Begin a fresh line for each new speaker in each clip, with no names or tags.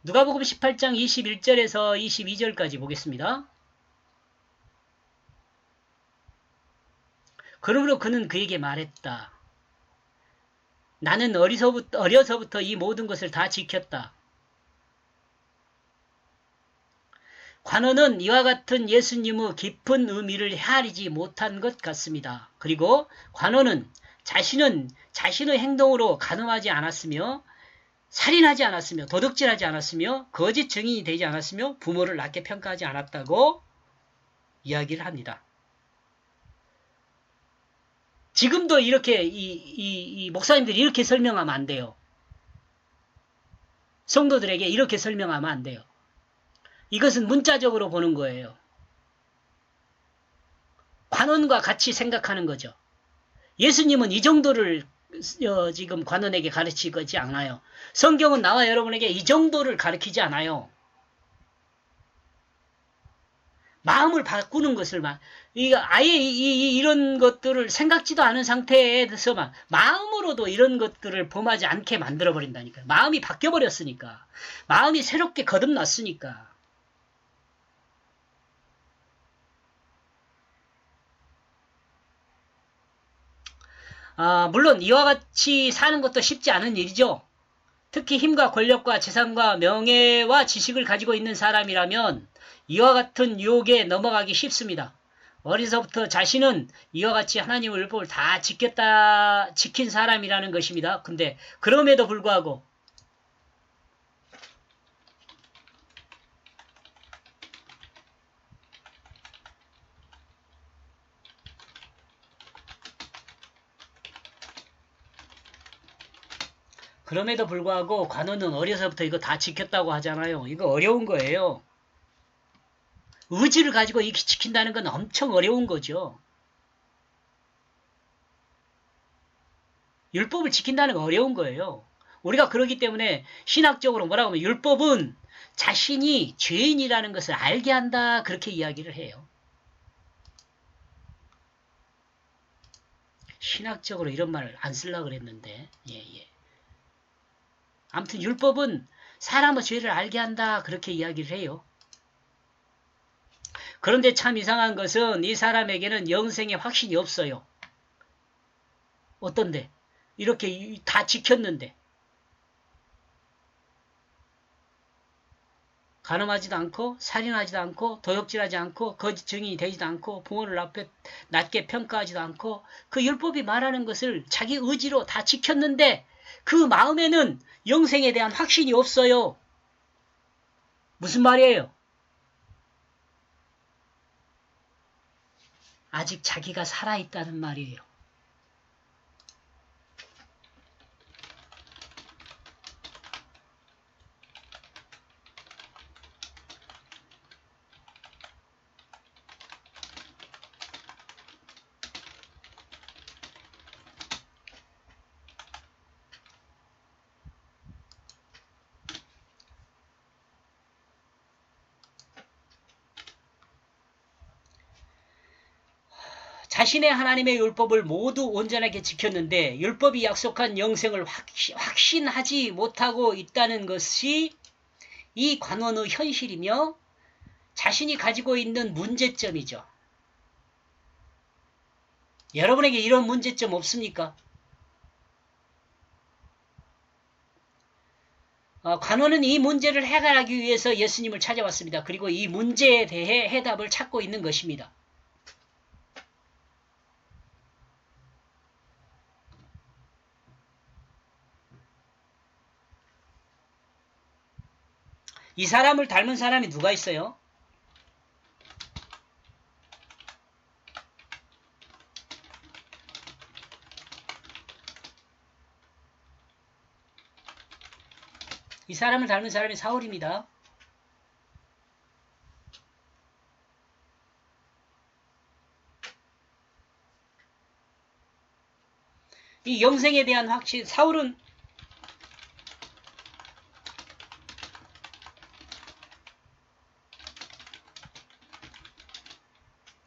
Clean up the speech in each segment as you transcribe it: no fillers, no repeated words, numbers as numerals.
누가복음 18장 21절에서 22절까지 보겠습니다. 그러므로 그는 그에게 말했다. 나는 어려서부터 이 모든 것을 다 지켰다. 관원은 이와 같은 예수님의 깊은 의미를 헤아리지 못한 것 같습니다. 그리고 관원은 자신은 자신의 행동으로 간음하지 않았으며 살인하지 않았으며 도둑질하지 않았으며 거짓 증인이 되지 않았으며 부모를 낮게 평가하지 않았다고 이야기를 합니다. 지금도 이렇게 이 목사님들이 이렇게 설명하면 안 돼요. 성도들에게 이렇게 설명하면 안 돼요. 이것은 문자적으로 보는 거예요. 관원과 같이 생각하는 거죠. 예수님은 이 정도를 지금 관원에게 가르치지 않아요. 성경은 나와 여러분에게 이 정도를 가르치지 않아요. 마음을 바꾸는 것을 아예 이런 것들을 생각지도 않은 상태에서만 마음으로도 이런 것들을 범하지 않게 만들어 버린다니까요. 마음이 바뀌어 버렸으니까. 마음이 새롭게 거듭났으니까. 물론 이와 같이 사는 것도 쉽지 않은 일이죠. 특히 힘과 권력과 재산과 명예와 지식을 가지고 있는 사람이라면 이와 같은 유혹에 넘어가기 쉽습니다. 어려서부터 자신은 이와 같이 하나님의 율법을 다 지킨 사람이라는 것입니다. 근데 그럼에도 불구하고 관원은 어려서부터 이거 다 지켰다고 하잖아요. 이거 어려운 거예요. 의지를 가지고 이렇게 지킨다는 건 엄청 어려운 거죠. 율법을 지킨다는 건 어려운 거예요. 우리가 그러기 때문에 신학적으로 뭐라고 하면 율법은 자신이 죄인이라는 것을 알게 한다 그렇게 이야기를 해요. 신학적으로 이런 말을 안 쓰려고 그랬는데 예. 아무튼 율법은 사람의 죄를 알게 한다 그렇게 이야기를 해요. 그런데 참 이상한 것은 이 사람에게는 영생의 확신이 없어요. 어떤데? 이렇게 다 지켰는데 간음하지도 않고 살인하지도 않고 도둑질하지 않고 거짓 증인이 되지도 않고 부모를 낮게 평가하지도 않고 그 율법이 말하는 것을 자기 의지로 다 지켰는데 그 마음에는 영생에 대한 확신이 없어요. 무슨 말이에요? 아직 자기가 살아있다는 말이에요. 자신의 하나님의 율법을 모두 온전하게 지켰는데 율법이 약속한 영생을 확신하지 못하고 있다는 것이 이 관원의 현실이며 자신이 가지고 있는 문제점이죠. 여러분에게 이런 문제점 없습니까? 관원은 이 문제를 해결하기 위해서 예수님을 찾아왔습니다. 그리고 이 문제에 대해 해답을 찾고 있는 것입니다. 이 사람을 닮은 사람이 누가 있어요? 이 사람을 닮은 사람이 사울입니다. 이 영생에 대한 확신, 사울은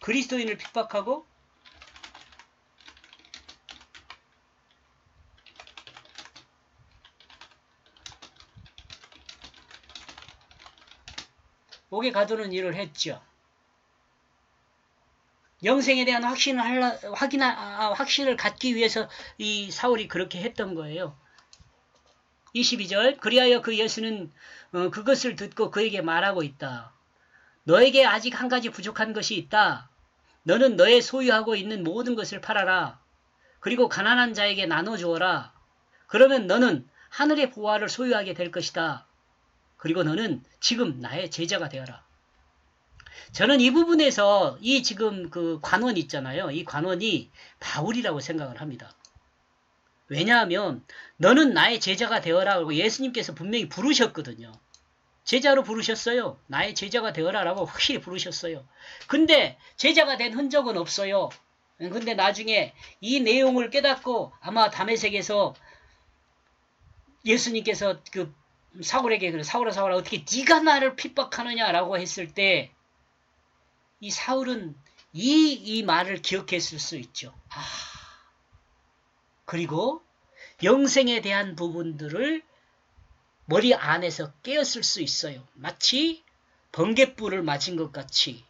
그리스도인을 핍박하고 옥에 가두는 일을 했죠. 영생에 대한 확신을 갖기 위해서 이 사울이 그렇게 했던 거예요. 22절 그리하여 그 예수는 그것을 듣고 그에게 말하고 있다. 너에게 아직 한 가지 부족한 것이 있다. 너는 너의 소유하고 있는 모든 것을 팔아라. 그리고 가난한 자에게 나눠주어라. 그러면 너는 하늘의 보화를 소유하게 될 것이다. 그리고 너는 지금 나의 제자가 되어라. 저는 이 부분에서 이 지금 그 관원 있잖아요. 이 관원이 바울이라고 생각을 합니다. 왜냐하면 너는 나의 제자가 되어라고 예수님께서 분명히 부르셨거든요. 제자로 부르셨어요. 나의 제자가 되어라라고 확실히 부르셨어요. 근데 제자가 된 흔적은 없어요. 근데 나중에 이 내용을 깨닫고 아마 다메섹에서 예수님께서 그 사울에게 그래 사울아 어떻게 네가 나를 핍박하느냐라고 했을 때 이 사울은 이 말을 기억했을 수 있죠. 그리고 영생에 대한 부분들을 머리 안에서 깨었을 수 있어요. 마치 번갯불을 맞은 것 같이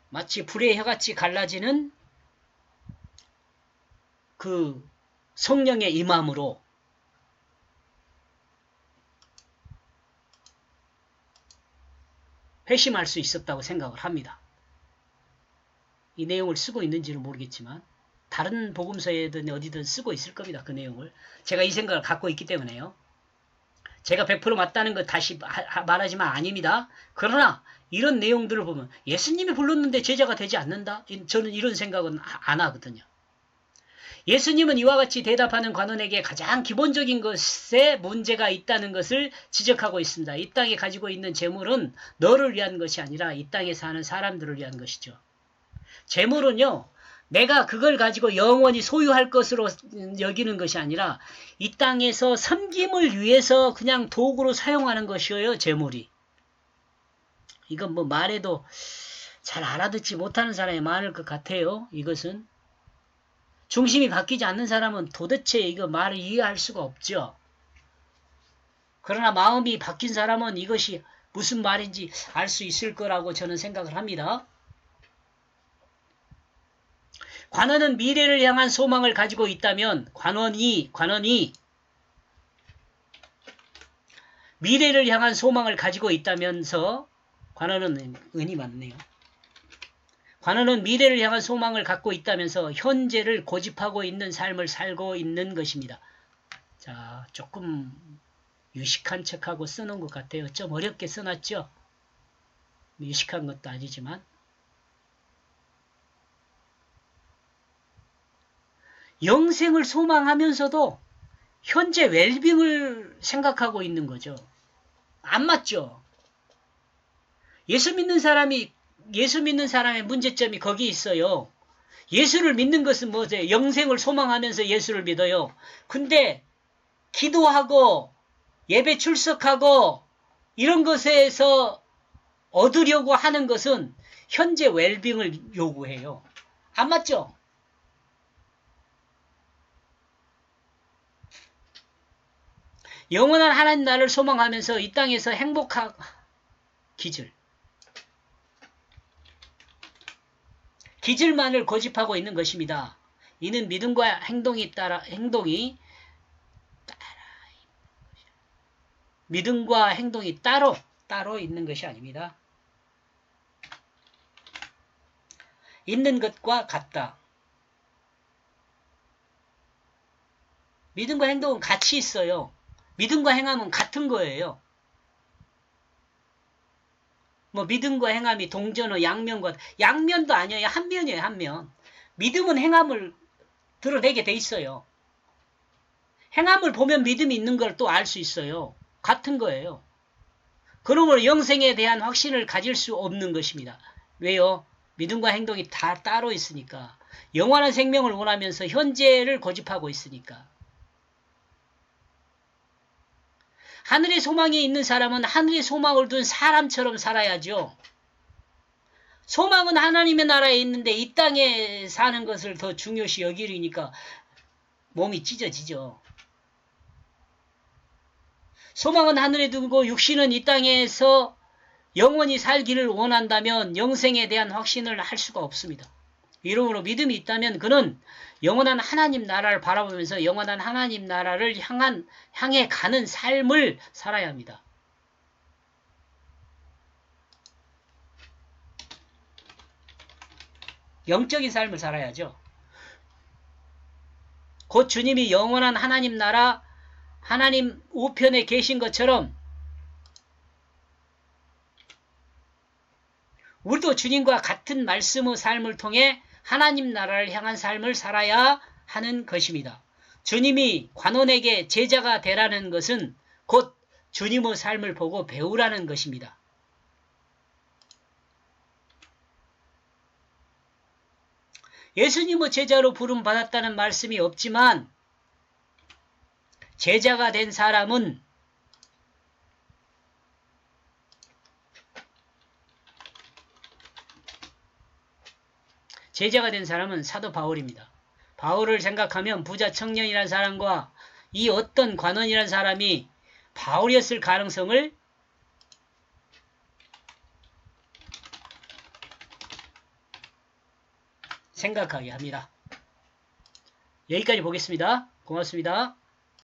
마치 불의 혀같이 갈라지는 그 성령의 임함으로 회심할 수 있었다고 생각을 합니다. 이 내용을 쓰고 있는지는 모르겠지만 다른 복음서에든 어디든 쓰고 있을 겁니다. 그 내용을. 제가 이 생각을 갖고 있기 때문에요. 제가 100% 맞다는 거 다시 말하지만 아닙니다. 그러나 이런 내용들을 보면 예수님이 불렀는데 제자가 되지 않는다? 저는 이런 생각은 안 하거든요. 예수님은 이와 같이 대답하는 관원에게 가장 기본적인 것에 문제가 있다는 것을 지적하고 있습니다. 이 땅에 가지고 있는 재물은 너를 위한 것이 아니라 이 땅에 사는 사람들을 위한 것이죠. 재물은요, 내가 그걸 가지고 영원히 소유할 것으로 여기는 것이 아니라 이 땅에서 섬김을 위해서 그냥 도구로 사용하는 것이에요, 재물이. 이건 뭐 말해도 잘 알아듣지 못하는 사람이 많을 것 같아요, 이것은. 중심이 바뀌지 않는 사람은 도대체 이거 말을 이해할 수가 없죠. 그러나 마음이 바뀐 사람은 이것이 무슨 말인지 알 수 있을 거라고 저는 생각을 합니다. 관원은 미래를 향한 소망을 가지고 있다면 관원이 미래를 향한 소망을 가지고 있다면서 관원은 은이 많네요. 관원은 미래를 향한 소망을 갖고 있다면서 현재를 고집하고 있는 삶을 살고 있는 것입니다. 자, 조금 유식한 척하고 써놓은 것 같아요. 좀 어렵게 써놨죠? 유식한 것도 아니지만 영생을 소망하면서도 현재 웰빙을 생각하고 있는 거죠. 안 맞죠? 예수 믿는 사람의 문제점이 거기 있어요. 예수를 믿는 것은 뭐죠? 영생을 소망하면서 예수를 믿어요. 근데 기도하고 예배 출석하고 이런 것에서 얻으려고 하는 것은 현재 웰빙을 요구해요. 안 맞죠? 영원한 하나님 나라를 소망하면서 이 땅에서 행복한 기질만을 고집하고 있는 것입니다. 이는 믿음과 믿음과 행동이 따로 있는 것이 아닙니다. 있는 것과 같다. 믿음과 행동은 같이 있어요. 믿음과 행함은 같은 거예요. 뭐 믿음과 행함이 동전의 양면도 아니에요. 한 면이에요. 한 면. 믿음은 행함을 드러내게 돼 있어요. 행함을 보면 믿음이 있는 걸 또 알 수 있어요. 같은 거예요. 그러므로 영생에 대한 확신을 가질 수 없는 것입니다. 왜요? 믿음과 행동이 다 따로 있으니까. 영원한 생명을 원하면서 현재를 고집하고 있으니까. 하늘의 소망이 있는 사람은 하늘의 소망을 둔 사람처럼 살아야죠. 소망은 하나님의 나라에 있는데 이 땅에 사는 것을 더 중요시 여기니까 몸이 찢어지죠. 소망은 하늘에 두고 육신은 이 땅에서 영원히 살기를 원한다면 영생에 대한 확신을 할 수가 없습니다. 이러므로 믿음이 있다면 그는 영원한 하나님 나라를 바라보면서 영원한 하나님 나라를 향해 가는 삶을 살아야 합니다. 영적인 삶을 살아야죠. 곧 주님이 영원한 하나님 나라, 하나님 우편에 계신 것처럼 우리도 주님과 같은 말씀의 삶을 통해 하나님 나라를 향한 삶을 살아야 하는 것입니다. 주님이 관원에게 제자가 되라는 것은 곧 주님의 삶을 보고 배우라는 것입니다. 예수님의 제자로 부름받았다는 말씀이 없지만 제자가 된 사람은 사도 바울입니다. 바울을 생각하면 부자 청년이라는 사람과 이 어떤 관원이라는 사람이 바울이었을 가능성을 생각하게 합니다. 여기까지 보겠습니다. 고맙습니다.